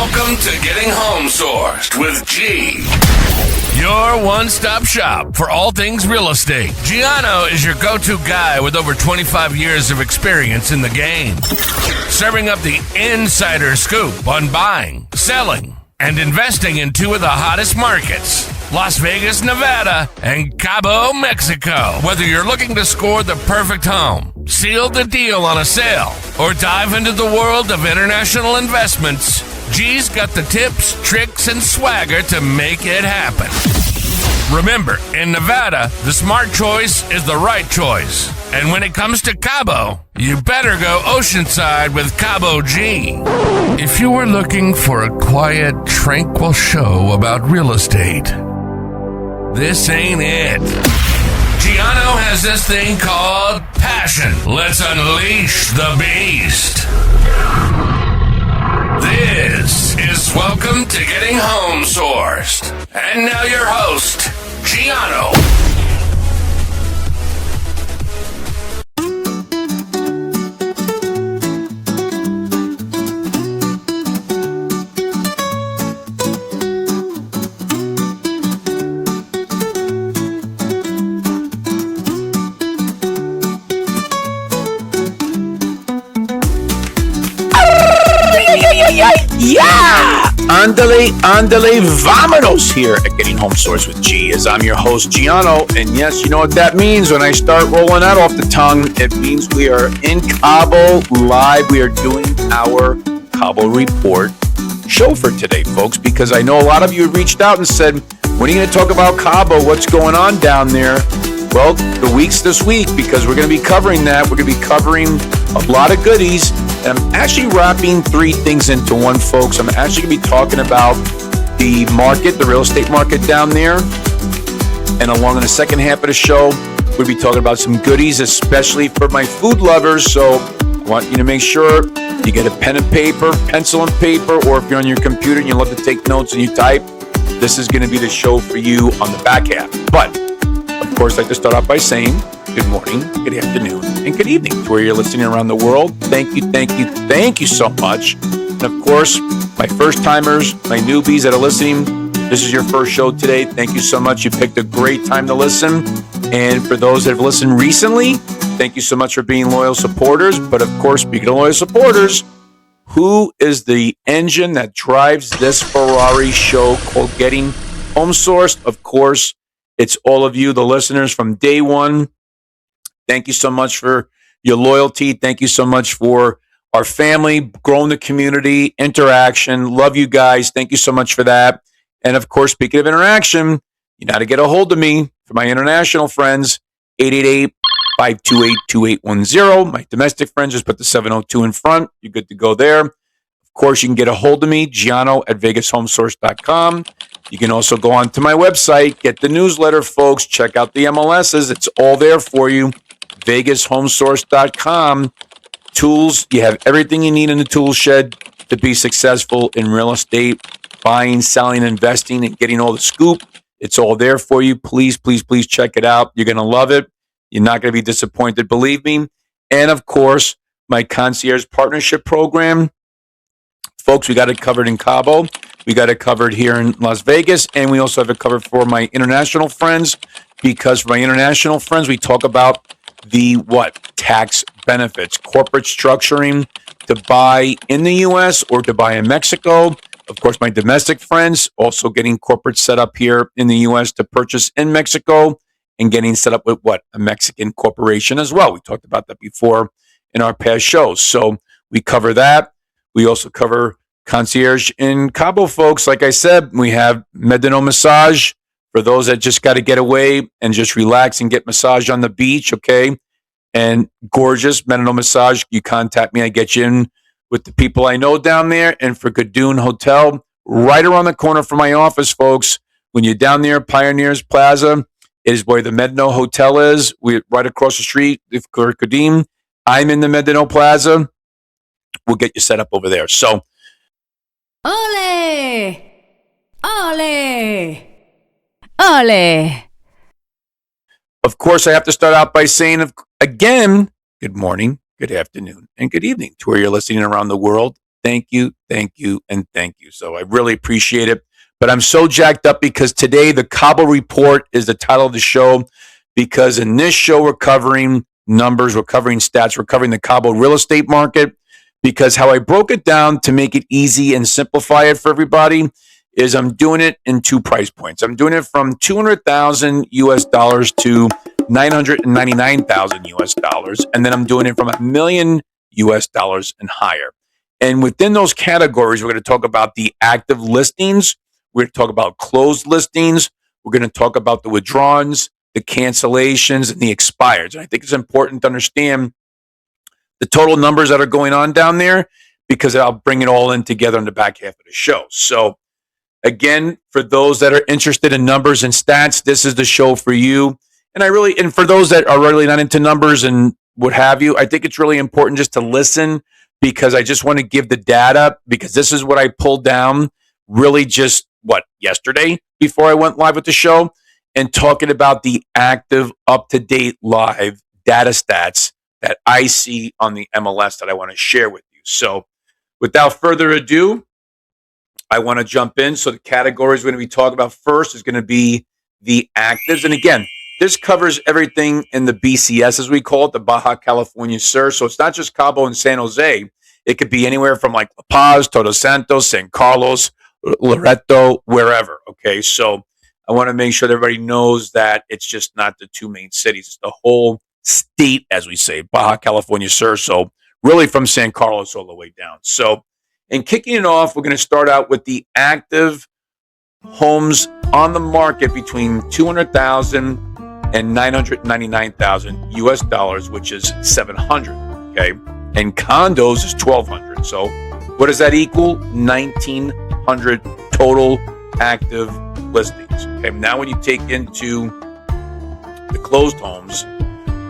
Welcome to Getting Home Sourced with G. Your one-stop shop for all things real estate. Gianno is your go-to guy with over 25 years of experience in the game, serving up the insider scoop on buying, selling, and investing in two of the hottest markets, Las Vegas, Nevada, and Cabo, Mexico. Whether you're looking to score the perfect home, seal the deal on a sale, or dive into the world of international investments, G's got the tips, tricks, and swagger to make it happen. Remember, in Nevada, the smart choice is the right choice. And when it comes to Cabo, you better go oceanside with Cabo G. If you were looking for a quiet, tranquil show about real estate, this ain't it. Gianno has this thing called passion. Let's unleash the beast. This is Welcome to Getting Home Sourced. And now your host, Gianno. Yeah! Andale, vámonos here at Getting Home Sourced with G, as I'm your host, Gianno. And yes, you know what that means when I start rolling that off the tongue. It means we are in Cabo live. We are doing our Cabo Report show for today, folks, because I know a lot of you have reached out and said, when are you going to talk about Cabo? What's going on down there? Well, the week's this week, because we're going to be covering that. We're going to be covering a lot of goodies. And I'm actually wrapping three things into one, folks. I'm actually going to be talking about the market, the real estate market down there. And along in the second half of the show, we'll be talking about some goodies, especially for my food lovers. So I want you to make sure you get a pen and paper, pencil and paper, or if you're on your computer and you love to take notes and you type, this is going to be the show for you on the back half. But, of course, I'd like to start off by saying, good morning, good afternoon, and good evening to where you're listening around the world. Thank you so much. And of course, my first timers, my newbies that are listening, this is your first show today. Thank you so much. You picked a great time to listen. And for those that have listened recently, thank you so much for being loyal supporters. But of course, speaking of loyal supporters, who is the engine that drives this Ferrari show called Getting Home Sourced? Of course, it's all of you, the listeners from day one. Thank you so much for your loyalty. Thank you so much for our family, growing the community, interaction. Love you guys. Thank you so much for that. And of course, speaking of interaction, you know how to get a hold of me. For my international friends, 888-528-2810. My domestic friends, just put the 702 in front. You're good to go there. Of course, you can get a hold of me, Gianno at VegasHomeSource.com. You can also go on to my website, get the newsletter, folks. Check out the MLSs. It's all there for you. VegasHomeSource.com. Tools, you have everything you need in the tool shed to be successful in real estate, buying, selling, investing, and getting all the scoop. It's all there for you. Please check it out. You're going to love it. You're not going to be disappointed, believe me. And of course, my concierge partnership program. Folks, we got it covered in Cabo. We got it covered here in Las Vegas. And we also have it covered for my international friends, because for my international friends, we talk about the tax benefits, corporate structuring to buy in the U.S. or to buy in Mexico. Of course, my domestic friends also getting corporate set up here in the U.S. to purchase in Mexico and getting set up with a Mexican corporation as well. We talked about that before in our past shows. So we cover that. We also cover concierge in Cabo, folks. Like I said, we have Medino Massage for those that just got to get away and just relax and get massaged on the beach, okay? And gorgeous Medino Massage. You contact me, I get you in with the people I know down there. And for Gadoon Hotel, right around the corner from my office, folks. When you're down there, Pioneers Plaza is where the Medino Hotel is. We're right across the street for Kadim. I'm in the Medino Plaza. We'll get you set up over there. So, ole! Ole! Ole! Of course, I have to start out by saying, again, good morning, good afternoon, and good evening to where you're listening around the world. thank you, and thank you. So I really appreciate it. But I'm so jacked up because today the Cabo Report is the title of the show, because in this show we're covering numbers, we're covering stats, we're covering the Cabo real estate market, because how I broke it down to make it easy and simplify it for everybody is I'm doing it in 2 price points. I'm doing it from $200,000 US dollars to $999,000 US dollars, and then I'm doing it from $1 million US dollars and higher. And within those categories, we're going to talk about the active listings. We're going to talk about closed listings. We're going to talk about the withdrawals, the cancellations, and the expires. And I think it's important to understand the total numbers that are going on down there, because I'll bring it all in together in the back half of the show. So again, for those that are interested in numbers and stats, this is the show for you. And for those that are really not into numbers and what have you, I think it's really important just to listen, because I just want to give the data, because this is what I pulled down really just yesterday before I went live with the show, and talking about the active, up-to-date live data stats that I see on the MLS that I want to share with you. So without further ado, I want to jump in. So the categories we're going to be talking about first is going to be the actives. And again, this covers everything in the BCS, as we call it, the Baja California Sur. So it's not just Cabo and San Jose. It could be anywhere from like La Paz, Todos Santos, San Carlos, Loreto, wherever. Okay, so I want to make sure that everybody knows that it's just not the 2 main cities. It's the whole state, as we say, Baja California Sur. So really from San Carlos all the way down. So, and kicking it off, we're going to start out with the active homes on the market between $200,000 and $999,000 US dollars, which is 700. Okay, and condos is 1,200. So what does that equal? 1,900 total active listings. Okay, now when you take into the closed homes,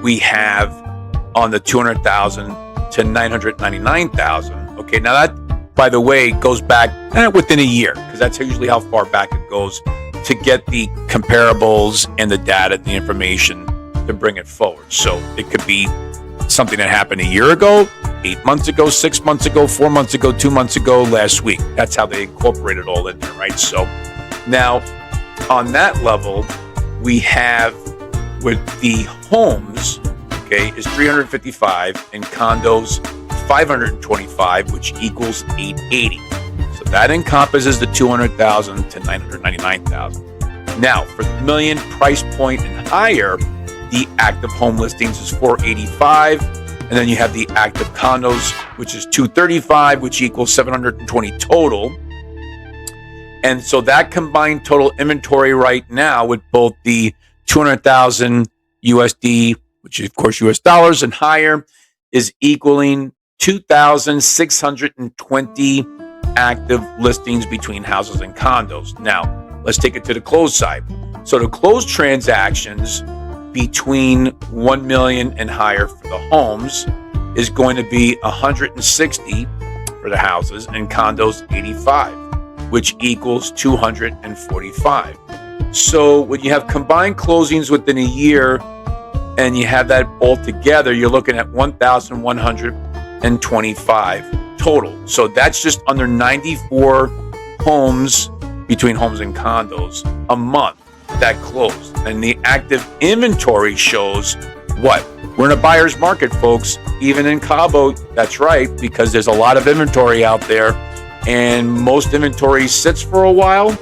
we have on the 200,000 to 999,000. Okay, now that, by the way, goes back within a year, because that's usually how far back it goes to get the comparables and the data and the information to bring it forward. So it could be something that happened a year ago, 8 months ago, 6 months ago, 4 months ago, 2 months ago, last week. That's how they incorporate it all in there, right? So now on that level, we have with the homes, okay, is 355, and condos 525, which equals 880. So that encompasses the 200,000 to 999,000. Now, for the million price point and higher, the active home listings is 485, and then you have the active condos, which is 235, which equals 720 total. And so that combined total inventory right now with both the 200,000 USD, which is of course US dollars and higher, is equaling 2,620 active listings between houses and condos. Now, let's take it to the closed side. So the closed transactions between 1 million and higher for the homes is going to be 160 for the houses, and condos 85, which equals 245. So when you have combined closings within a year and you have that all together, you're looking at 1,125 total. So that's just under 94 homes between homes and condos a month that closed. And the active inventory shows what? We're in a buyer's market, folks, even in Cabo. That's right, because there's a lot of inventory out there, and most inventory sits for a while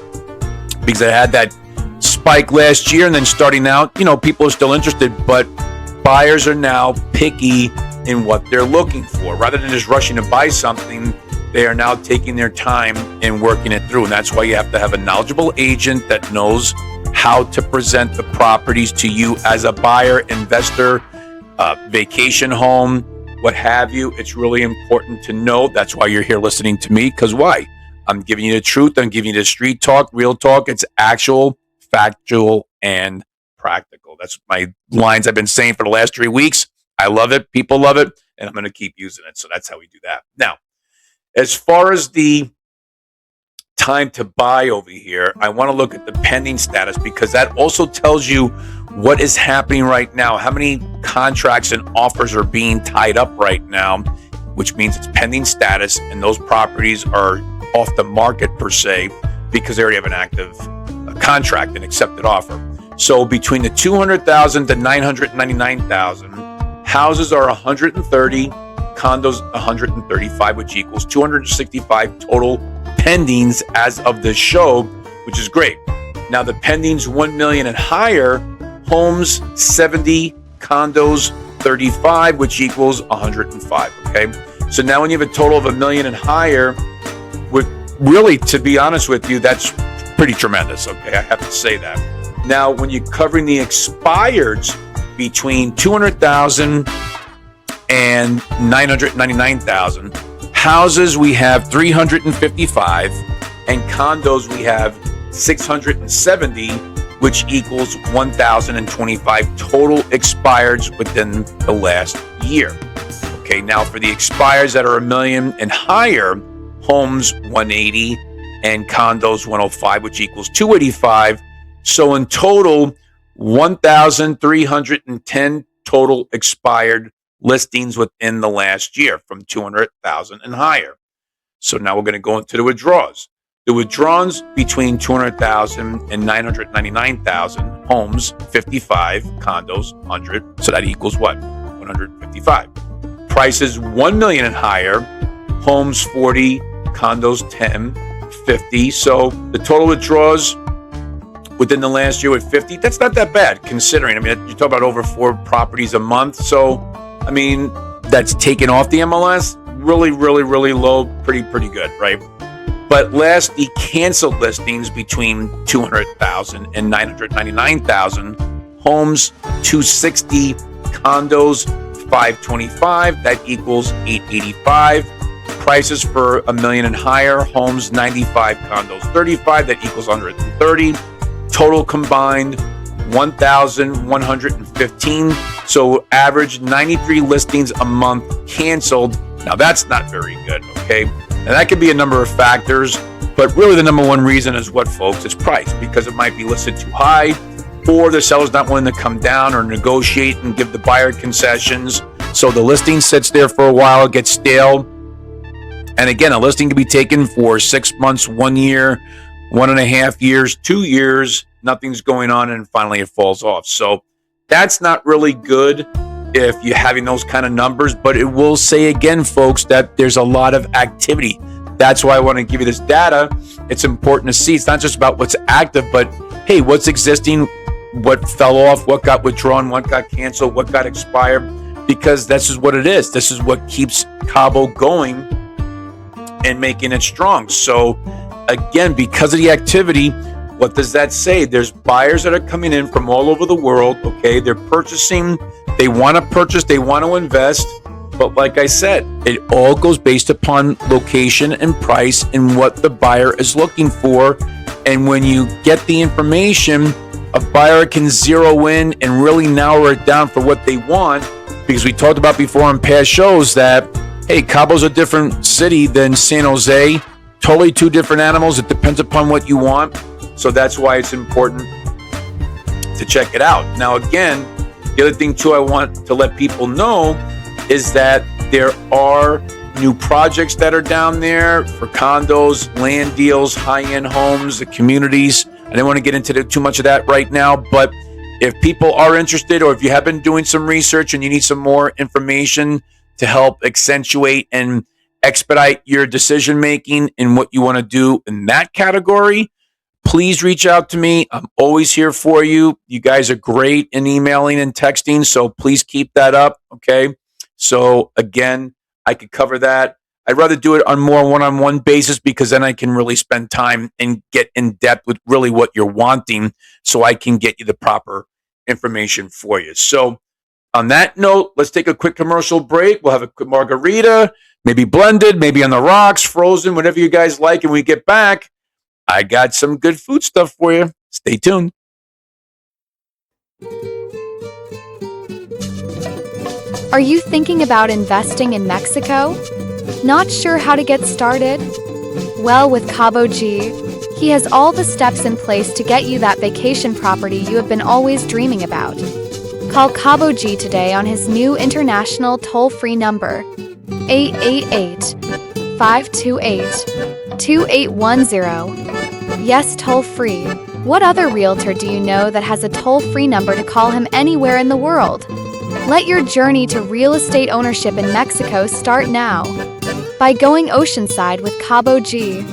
because I had that spike last year, and then starting out, people are still interested, but buyers are now picky in what they're looking for. Rather than just rushing to buy something, they are now taking their time and working it through. And that's why you have to have a knowledgeable agent that knows how to present the properties to you as a buyer, investor, vacation home, what have you. It's really important to know. That's why you're here listening to me, because why? I'm giving you the truth. I'm giving you the street talk, real talk. It's actual, factual, and practical. That's my lines I've been saying for the last 3 weeks. I love it. People love it. And I'm going to keep using it. So that's how we do that. Now, as far as the time to buy over here, I want to look at the pending status, because that also tells you what is happening right now, how many contracts and offers are being tied up right now which means it's pending status, and those properties are off the market per se because they already have an active contract and accepted offer. So between the 200,000 to 999,000, houses are 130, condos 135, which equals 265 total pendings as of this show, which is great. Now the pendings 1 million and higher, homes 70, condos 35, which equals 105. Okay, so now when you have a total of 1 million and higher, with really, to be honest with you, that's pretty tremendous. Okay, I have to say that. Now when you're covering the expireds between 200,000 and 999,000, houses we have 355, and condos we have 670, which equals 1,025 total expireds within the last year. Okay, now for the expires that are 1 million and higher, homes 180 and condos 105, which equals 285. So in total, 1,310 total expired listings within the last year from 200,000 and higher. So now we're going to go into the withdrawals. The withdrawals between 200,000 and 999,000, homes 55, condos 100. So that equals what? 155. Prices 1 million and higher, homes 40, condos 10, 50. So the total withdrawals within the last year with 50, that's not that bad considering. I mean, you talk about over 4 properties a month. So, I mean, that's taken off the MLS. Really, really, really low. Pretty good, right? But last, the canceled listings between 200,000 and 999,000, homes 260, condos 525, that equals 885. Prices for 1 million and higher, homes 95, condos 35, that equals 130. Total combined 1,115. So average 93 listings a month canceled. Now that's not very good, okay? And that could be a number of factors, but really the number one reason is what, folks? It's price, because it might be listed too high, or the seller's not willing to come down or negotiate and give the buyer concessions. So the listing sits there for a while, it gets stale. And again, a listing can be taken for 6 months, 1 year, 1.5 years, 2 years, nothing's going on, and finally it falls off. So that's not really good if you're having those kind of numbers, but it will say again, folks, that there's a lot of activity. That's why I want to give you this data. It's important to see. It's not just about what's active, but hey, what's existing, what fell off, what got withdrawn, what got canceled, what got expired, because this is what it is. This is what keeps Cabo going and making it strong. So again, because of the activity, what does that say? There's buyers that are coming in from all over the world, okay? They're purchasing, they want to purchase, they want to invest, but like I said, it all goes based upon location and price and what the buyer is looking for. And when you get the information, a buyer can zero in and really narrow it down for what they want, because we talked about before in past shows that, hey, Cabo's a different city than San Jose, totally two different animals. It depends upon what you want. So that's why it's important to check it out. Now, again, the other thing too I want to let people know is that there are new projects that are down there for condos, land deals, high-end homes, the communities. I don't want to get into too much of that right now, but if people are interested, or if you have been doing some research and you need some more information to help accentuate and expedite your decision making in what you want to do in that category, please reach out to me. I'm always here for you. You guys are great in emailing and texting, so please keep that up, okay? So again, I could cover that. I'd rather do it on more one-on-one basis, because then I can really spend time and get in depth with really what you're wanting, so I can get you the proper information for you. So on that note, let's take a quick commercial break. We'll have a quick margarita, maybe blended, maybe on the rocks, frozen, whatever you guys like. And when we get back, I got some good food stuff for you. Stay tuned. Are you thinking about investing in Mexico? Not sure how to get started? Well, with Cabo G, he has all the steps in place to get you that vacation property you have been always dreaming about. Call Cabo G today on his new international toll-free number, 888-528-2810. Yes, toll-free. What other realtor do you know that has a toll-free number to call him anywhere in the world? Let your journey to real estate ownership in Mexico start now by going oceanside with Cabo G.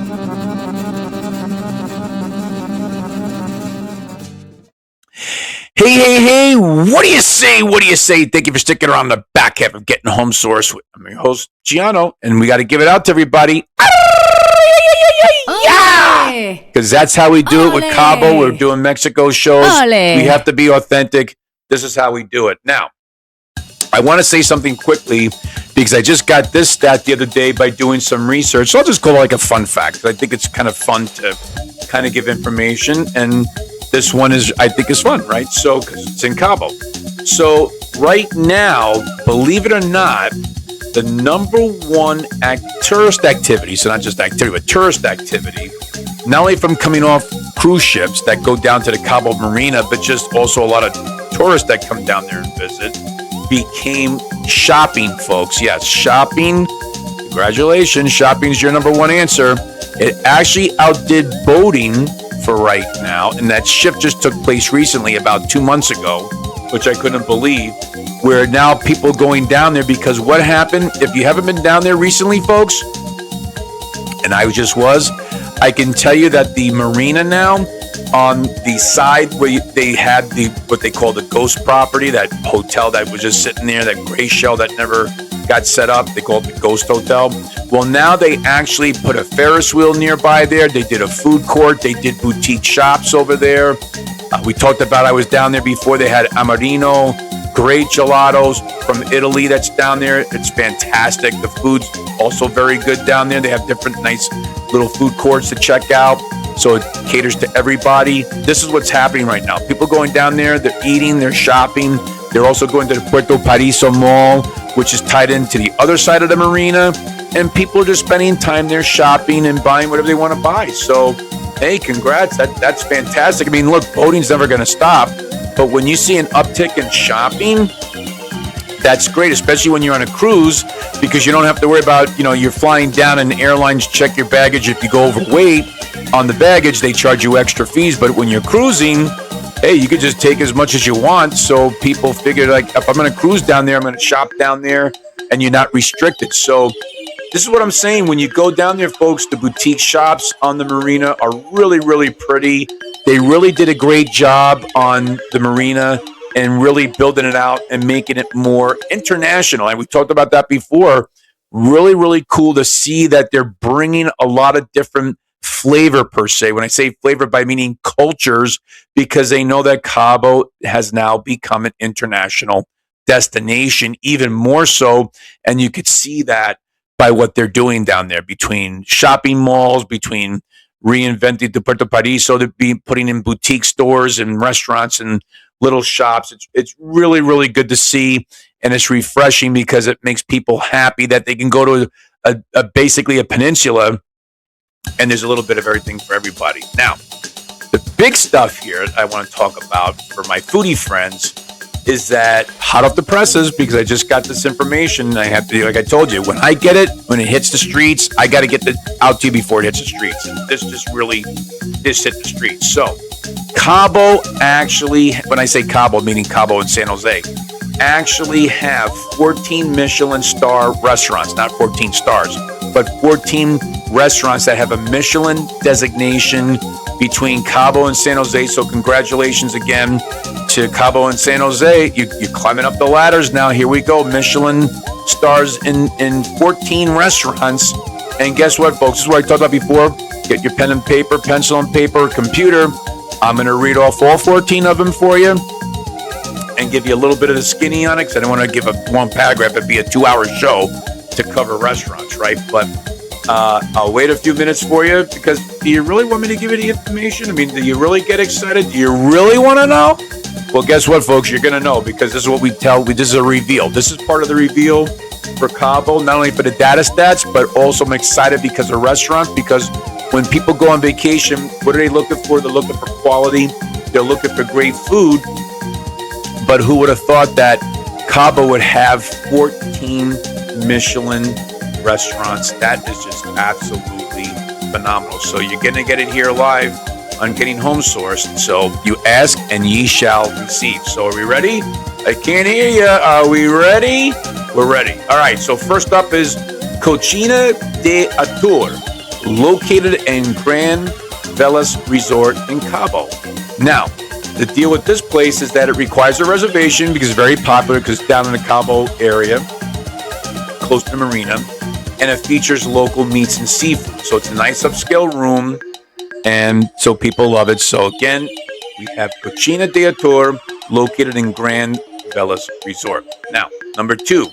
Hey, what do you say? What do you say? Thank you for sticking around the back half of Getting Home Source. I'm your host, Gianno, and we got to give it out to everybody. Yeah! Because that's how we do it with Cabo. We're doing Mexico shows. We have to be authentic. This is how we do it. Now, I want to say something quickly because I just got this stat the other day by doing some research. So I'll just call it like a fun fact. I think it's kind of fun to kind of give information, and this one I think is fun, right? So, because it's in Cabo. So right now, believe it or not, the number one tourist activity, so not just activity, but tourist activity, not only from coming off cruise ships that go down to the Cabo Marina, but just also a lot of tourists that come down there and visit, became shopping, folks. Yes, shopping. Congratulations. Shopping is your number one answer. It actually outdid boating for right now, and that shift just took place recently about 2 months ago, which I couldn't believe, where now people going down there, because what happened, if you haven't been down there recently, folks, and I just was, I can tell you that the marina now, on the side where they had what they call the ghost property, that hotel that was just sitting there, that gray shell that never got set up, they call it the ghost hotel. Well, now they actually put a Ferris wheel nearby there. They did a food court. They did boutique shops over there. We talked about, I was down there before. They had Amarino, great gelatos from Italy that's down there. It's fantastic. The food's also very good down there. They have different nice little food courts to check out. So it caters to everybody. This is what's happening right now. People going down there, they're eating, they're shopping. They're also going to the Puerto Paraiso Mall, which is tied into the other side of the marina. And people are just spending time there shopping and buying whatever they want to buy. So, hey, congrats. That's fantastic. I mean, look, boating's never going to stop. But when you see an uptick in shopping, that's great, especially when you're on a cruise, because you don't have to worry about, you're flying down and airlines check your baggage. If you go overweight on the baggage, they charge you extra fees. But when you're cruising, hey, you could just take as much as you want. So people figure, like, if I'm going to cruise down there, I'm going to shop down there, and you're not restricted. So this is what I'm saying. When you go down there, folks, the boutique shops on the marina are really, really pretty. They really did a great job on the marina and really building it out and making it more international. And we talked about that before. Really, really cool to see that they're bringing a lot of different flavor, per se. When I say flavor, by meaning cultures, because they know that Cabo has now become an international destination, even more so. And you could see that by what they're doing down there, between shopping malls, between reinventing the Puerto Paraiso, to be putting in boutique stores and restaurants and little shops. It's really, really good to see, and it's refreshing because it makes people happy that they can go to basically a peninsula, and there's a little bit of everything for everybody. Now, the big stuff here I want to talk about for my foodie friends is that hot off the presses, because I just got this information. I have to, like I told you, when I get it, when it hits the streets, I got to get it out to you before it hits the streets. And this hit the streets. So Cabo actually, when I say Cabo, meaning Cabo and San Jose, actually have 14 Michelin star restaurants, not 14 stars, but 14 restaurants that have a Michelin designation between Cabo and San Jose. So congratulations again to Cabo and San Jose. You're climbing up the ladders now. Here we go. Michelin stars in 14 restaurants. And guess what, folks? This is what I talked about before. Get your pen and paper, pencil and paper, computer. I'm going to read off all 14 of them for you and give you a little bit of the skinny on it, because I don't want to give one paragraph. It'd be a 2-hour show to cover restaurants, right? But I'll wait a few minutes for you, because do you really want me to give you the information? I mean, do you really get excited? Do you really want to know? Well, guess what, folks? You're going to know, because this is what we tell. This is a reveal. This is part of the reveal for Cabo, not only for the data stats, but also I'm excited because of restaurants, because when people go on vacation, what are they looking for? They're looking for quality. They're looking for great food. But who would have thought that Cabo would have 14 Michelin restaurants. That is just absolutely phenomenal. So you're going to get it here live on Getting Home Sourced. So you ask and ye shall receive. So are we ready? I can't hear you. Are we ready? We're ready. All right. So first up is Cocina de Autor, located in Grand Velas Resort in Cabo. Now, the deal with this place is that it requires a reservation because it's very popular because it's down in the Cabo area, close to the marina, and it features local meats and seafood. So it's a nice upscale room, and so people love it. So again, we have Cocina de Autor, located in Grand Velas Resort. Now, number 2,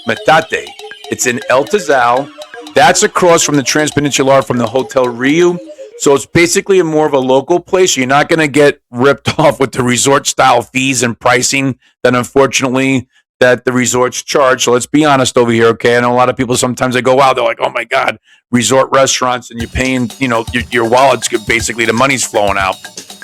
Metate. It's in El Tizal. That's across from the Transpeninsular from the Hotel Rio. So it's basically more of a local place. You're not going to get ripped off with the resort-style fees and pricing that, unfortunately, that the resorts charge. So let's be honest over here, okay? I know a lot of people sometimes they go, wow, they're like, oh my God, resort restaurants, and you're paying, your wallet's basically the money's flowing out.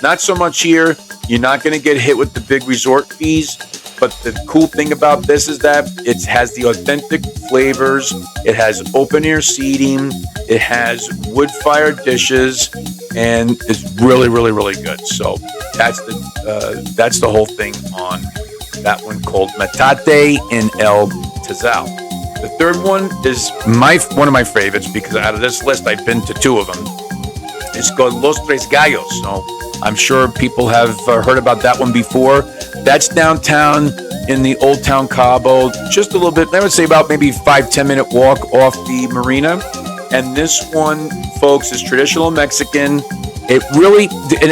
Not so much here. You're not going to get hit with the big resort fees. But the cool thing about this is that it has the authentic flavors. It has open air seating. It has wood fire dishes, and it's really, really, really good. So that's the whole thing on that one called Metate in El Tizal. The third one is one of my favorites because out of this list I've been to 2 of them. It's called Los Tres Gallos. So I'm sure people have heard about that one before. That's downtown in the Old Town Cabo, just a little bit, I would say about maybe 5-10 minute walk off the marina. And this one, folks, is traditional Mexican. It really,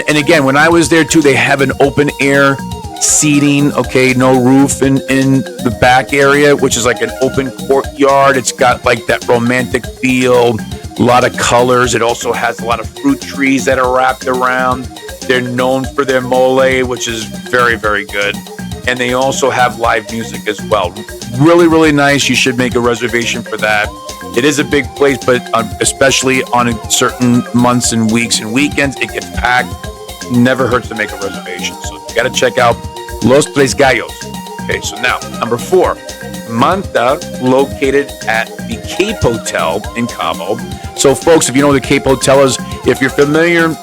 and again, when I was there too, they have an open air seating, okay, no roof in the back area, which is like an open courtyard. It's got like that romantic feel, a lot of colors. It also has a lot of fruit trees that are wrapped around. They're known for their mole, which is very, very good. And they also have live music as well. Really, really nice. You should make a reservation for that. It is a big place, but especially on certain months and weeks and weekends, it gets packed. Never hurts to make a reservation. So you got to check out Los Tres Gallos. Okay, so now, number 4, Manta, located at the Cape Hotel in Cabo. So, folks, if you know what the Cape Hotel is, if you're familiar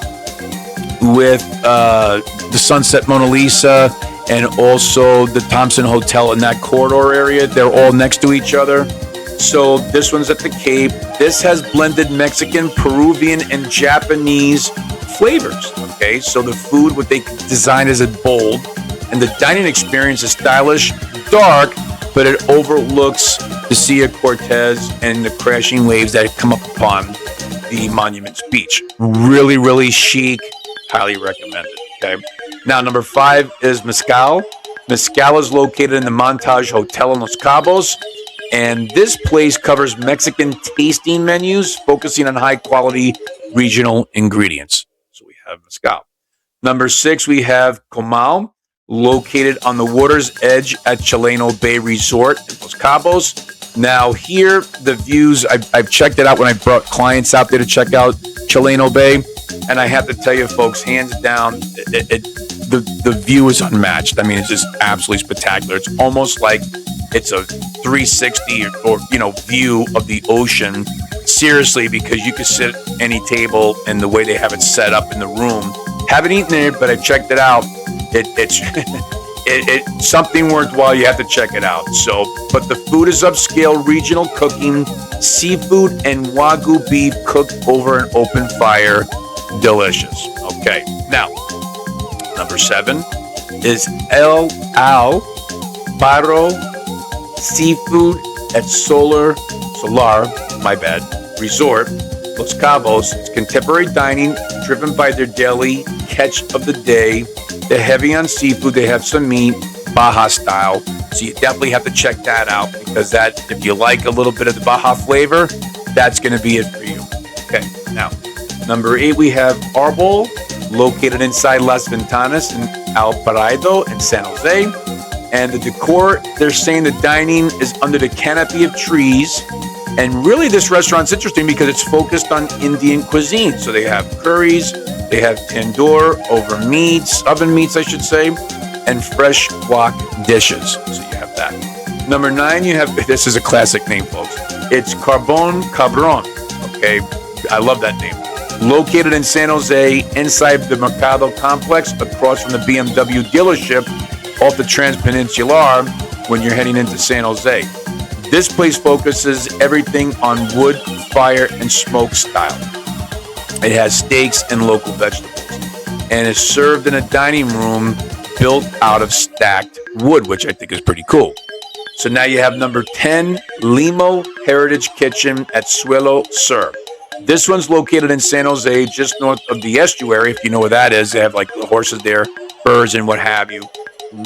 with the Sunset Mona Lisa and also the Thompson Hotel in that corridor area, they're all next to each other. So this one's at the Cape. This has blended Mexican, Peruvian, and Japanese flavors. Okay, so the food, what they design is bold, and the dining experience is stylish, dark, but it overlooks the Sea of Cortez and the crashing waves that come up upon the Monuments Beach. Really, really chic. Highly recommended. Okay. Now, number 5 is Mezcal. Mezcal is located in the Montage Hotel in Los Cabos. And this place covers Mexican tasting menus, focusing on high-quality regional ingredients. So we have Mezcal. Number 6, we have Comal, located on the water's edge at Chileno Bay Resort in Los Cabos. Now here, the views, I've checked it out when I brought clients out there to check out Chileno Bay. And I have to tell you, folks, hands down, the view is unmatched. I mean, it's just absolutely spectacular. It's almost like it's a 360 or view of the ocean. Seriously, because you could sit at any table and the way they have it set up in the room. Haven't eaten there, but I checked it out. It's something worthwhile. You have to check it out. So, but the food is upscale, regional cooking, seafood and Wagyu beef cooked over an open fire. Delicious. Okay. Now, number 7 is El Paro Seafood at Solar, Resort, Los Cabos. It's contemporary dining driven by their daily catch of the day. They're heavy on seafood. They have some meat, Baja style. So you definitely have to check that out because that, if you like a little bit of the Baja flavor, that's going to be it for you. Okay. Now, number 8, we have Arbol, located inside Las Ventanas in El Paraido in San Jose. And the decor, they're saying the dining is under the canopy of trees. And really, this restaurant's interesting because it's focused on Indian cuisine. So they have curries, they have tandoor oven meats, I should say, and fresh wok dishes. So you have that. Number 9, you have, this is a classic name, folks. It's Carbon Cabron. Okay, I love that name. Located in San Jose, inside the Mercado complex, across from the BMW dealership off the Transpeninsular when you're heading into San Jose. This place focuses everything on wood, fire, and smoke style. It has steaks and local vegetables, and it's served in a dining room built out of stacked wood, which I think is pretty cool. So now you have number 10, Limo Heritage Kitchen at Suelo Sur. This one's located in San Jose, just north of the estuary, if you know where that is. They have like the horses there, birds and what have you.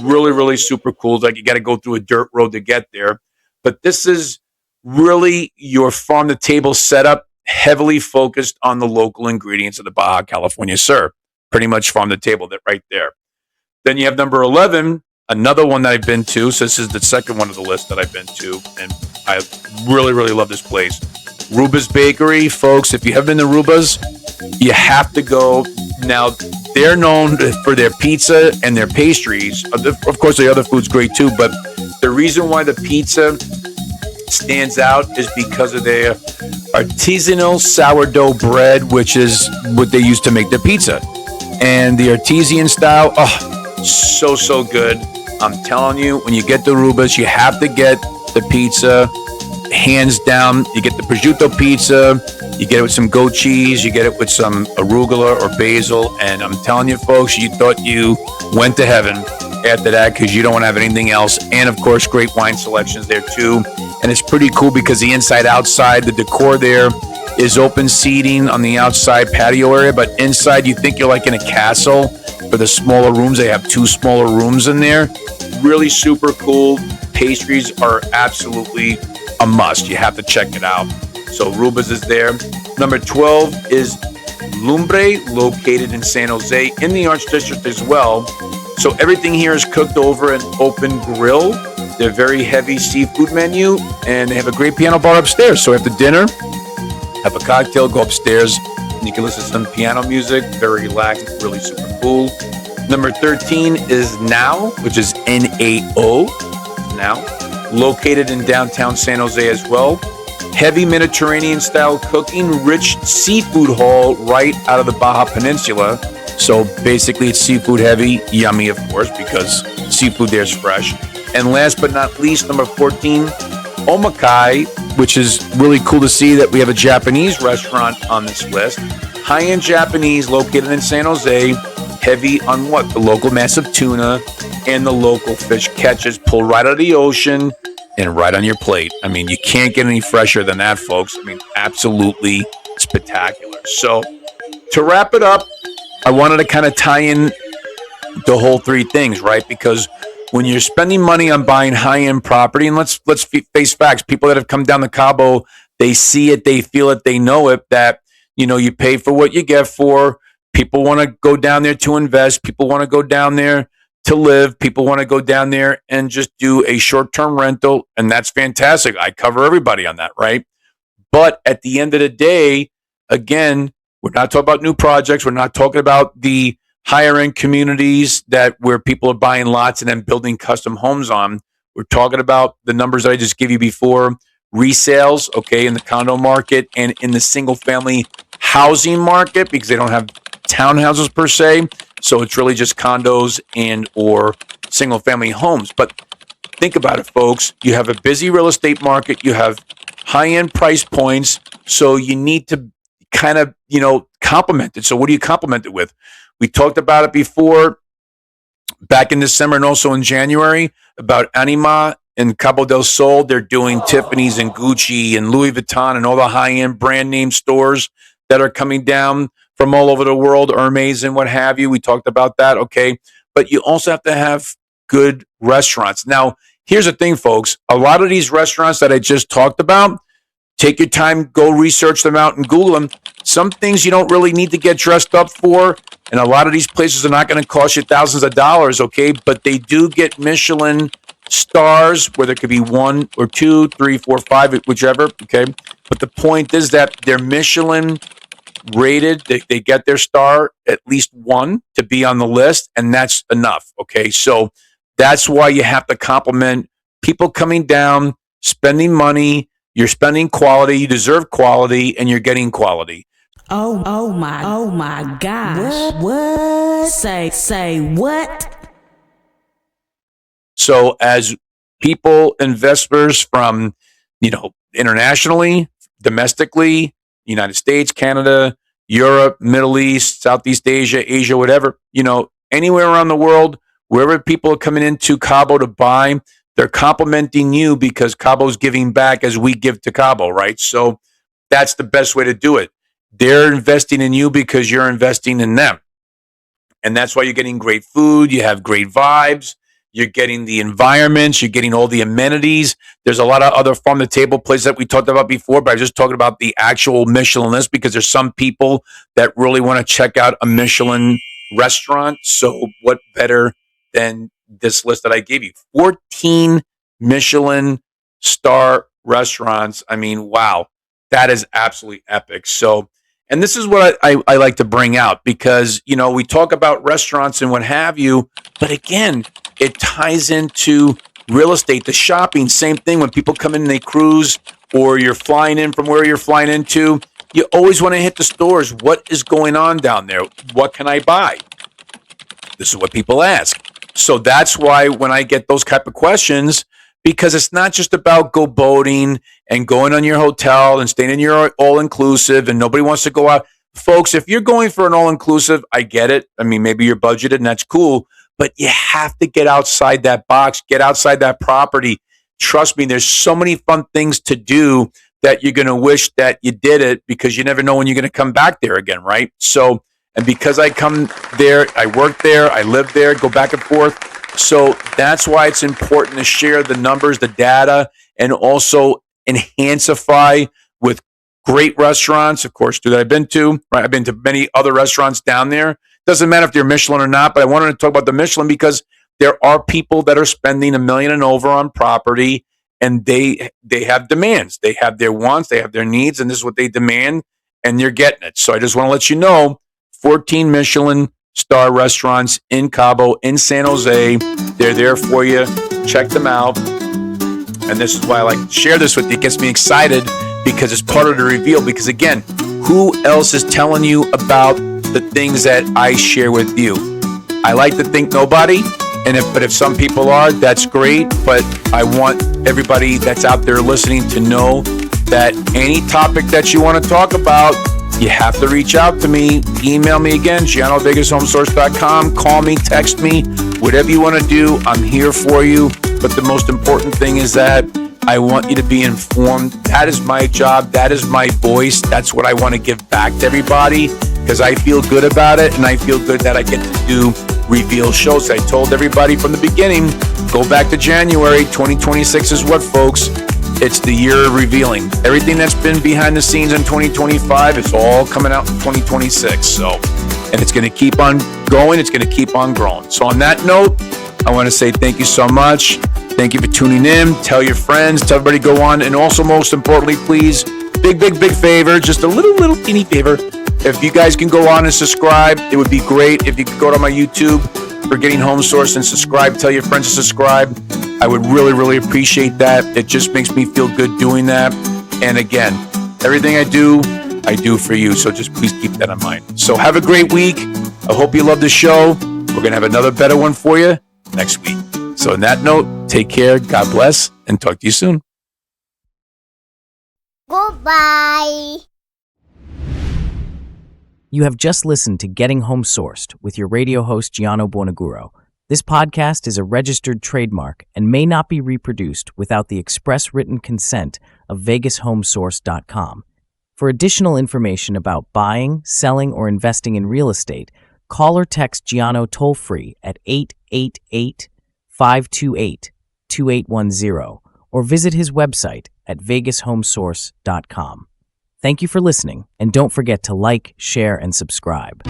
Really, really super cool. It's like you got to go through a dirt road to get there. But this is really your farm-to-table setup, heavily focused on the local ingredients of the Baja California Sur. Pretty much farm-to-table right there. Then you have number 11, another one that I've been to. So this is the second one of the list that I've been to. And I really, really love this place. Ruba's Bakery, folks. If you haven't been to Ruba's, you have to go. Now, they're known for their pizza and their pastries. Of course, the other food's great too, but the reason why the pizza stands out is because of their artisanal sourdough bread, which is what they use to make their pizza. And the artisan style, so good. I'm telling you, when you get to Ruba's, you have to get the pizza. Hands down, you get the prosciutto pizza, you get it with some goat cheese, you get it with some arugula or basil, and I'm telling you, folks, you thought you went to heaven after that because you don't want to have anything else. And of course, great wine selections there too. And it's pretty cool because the inside, outside, the decor there is open seating on the outside patio area, but inside you think you're like in a castle. For the smaller rooms, they have 2 smaller rooms in there. Really super cool. Pastries are absolutely a must. You have to check it out. So Ruba's is there. Number 12 is Lumbre, located in San Jose in the Arts District as well. So everything here is cooked over an open grill. They're very heavy seafood menu, and they have a great piano bar upstairs. So after dinner, have a cocktail, go upstairs, and you can listen to some piano music. Very relaxed, really super cool. Number 13 is Now, which is N-A-O, Now, located in downtown San Jose as well. Heavy Mediterranean style cooking, rich seafood haul right out of the Baja Peninsula. So basically it's seafood heavy, yummy of course, because seafood there is fresh. And last but not least, number 14, Omakai, which is really cool to see that we have a Japanese restaurant on this list. High-end Japanese, located in San Jose, heavy on what? The local massive tuna and the local fish catches pulled right out of the ocean and right on your plate. I mean, you can't get any fresher than that, folks. I mean, absolutely spectacular. So to wrap it up, I wanted to kind of tie in the whole 3 things, right? Because when you're spending money on buying high-end property, and let's face facts, people that have come down to Cabo, they see it, they feel it, they know it, that, you know, you pay for what you get for. People want to go down there to invest. People want to go down there to live. People want to go down there and just do a short-term rental, and that's fantastic. I cover everybody on that, right? But at the end of the day, again, we're not talking about new projects. We're not talking about the higher-end communities where people are buying lots and then building custom homes on. We're talking about the numbers that I just gave you before, resales, okay, in the condo market and in the single-family housing market, because they don't have townhouses per se. So it's really just condos and or single family homes. But think about it, folks. You have a busy real estate market. You have high-end price points. So you need to kind of, complement it. So what do you complement it with? We talked about it before back in December and also in January about Anima and Cabo del Sol. They're doing Tiffany's and Gucci and Louis Vuitton and all the high-end brand name stores that are coming down from all over the world, Hermes and what have you. We talked about that, okay? But you also have to have good restaurants. Now, here's the thing, folks. A lot of these restaurants that I just talked about, take your time, go research them out and Google them. Some things you don't really need to get dressed up for, and a lot of these places are not going to cost you thousands of dollars, okay? But they do get Michelin stars, where there could be 1 or 2, 3, 4, 5, whichever, okay? But the point is that they're Michelin rated. They get their star, at least 1, to be on the list, and that's enough, okay? So that's why you have to complement people coming down, spending money. You're spending quality. You deserve quality, and you're getting quality. Oh my gosh. What? Say what? So as people, investors from, internationally, domestically, United States, Canada, Europe, Middle East, Southeast Asia, whatever, anywhere around the world, wherever people are coming into Cabo to buy, they're complimenting you because Cabo's giving back as we give to Cabo, right? So that's the best way to do it. They're investing in you because you're investing in them. And that's why you're getting great food. You have great vibes. You're getting the environments. You're getting all the amenities. There's a lot of other farm-to-table places that we talked about before, but I was just talking about the actual Michelin list because there's some people that really want to check out a Michelin restaurant. So what better than this list that I gave you? 14 Michelin star restaurants. I mean, wow, that is absolutely epic. So, and this is what I like to bring out because, we talk about restaurants and what have you, but again, it ties into real estate, the shopping, same thing. When people come in and they cruise or you're flying in from where you're flying into, you always want to hit the stores. What is going on down there? What can I buy? This is what people ask. So that's why when I get those type of questions, because it's not just about go boating and going on your hotel and staying in your all-inclusive and nobody wants to go out. Folks, if you're going for an all-inclusive, I get it. I mean, maybe you're budgeted and that's cool, but you have to get outside that box, get outside that property. Trust me, there's so many fun things to do that you're going to wish that you did it because you never know when you're going to come back there again, right? So, and because I come there, I work there, I live there, go back and forth. So that's why it's important to share the numbers, the data, and also enhancify with great restaurants, of course, that I've been to. Right? I've been to many other restaurants down there. Doesn't matter if they're Michelin or not, but I wanted to talk about the Michelin because there are people that are spending $1 million and over on property, and they have demands. They have their wants, they have their needs, and this is what they demand, and they're getting it. So I just want to let you know, 14 Michelin star restaurants in Cabo, in San Jose. They're there for you. Check them out. And this is why I like to share this with you. It gets me excited because it's part of the reveal. Because again, who else is telling you about the things that I share with you? I like to think nobody. But if some people are, that's great. But I want everybody that's out there listening to know that any topic that you want to talk about, you have to reach out to me. Email me again, Gianno@VegasHomeSource.com. Call me, text me, whatever you want to do. I'm here for you. But the most important thing is that I want you to be informed. That is my job. That is my voice. That's what I want to give back to everybody because I feel good about it, and I feel good that I get to do reveal shows. I told everybody from the beginning, go back to January. 2026 is what, folks? It's the year of revealing. Everything that's been behind the scenes in 2025 is all coming out in 2026. So, and it's going to keep on going. It's going to keep on growing. So on that note, I want to say thank you so much. Thank you for tuning in. Tell your friends. Tell everybody to go on. And also, most importantly, please, big favor, just a little teeny favor. If you guys can go on and subscribe, it would be great. If you could go to my YouTube for Getting Home Source and subscribe, tell your friends to subscribe. I would really appreciate that. It just makes me feel good doing that. And again, everything I do for you. So just please keep that in mind. So have a great week. I hope you love the show. We're going to have another better one for you next week. So on that note, take care. God bless and talk to you soon. Goodbye. You have just listened to Getting Home Sourced with your radio host, Gianno Buonaguro. This podcast is a registered trademark and may not be reproduced without the express written consent of VegasHomeSource.com. For additional information about buying, selling, or investing in real estate, call or text Gianno toll-free at 888-528-2810 or visit his website at VegasHomeSource.com. Thank you for listening, and don't forget to like, share, and subscribe.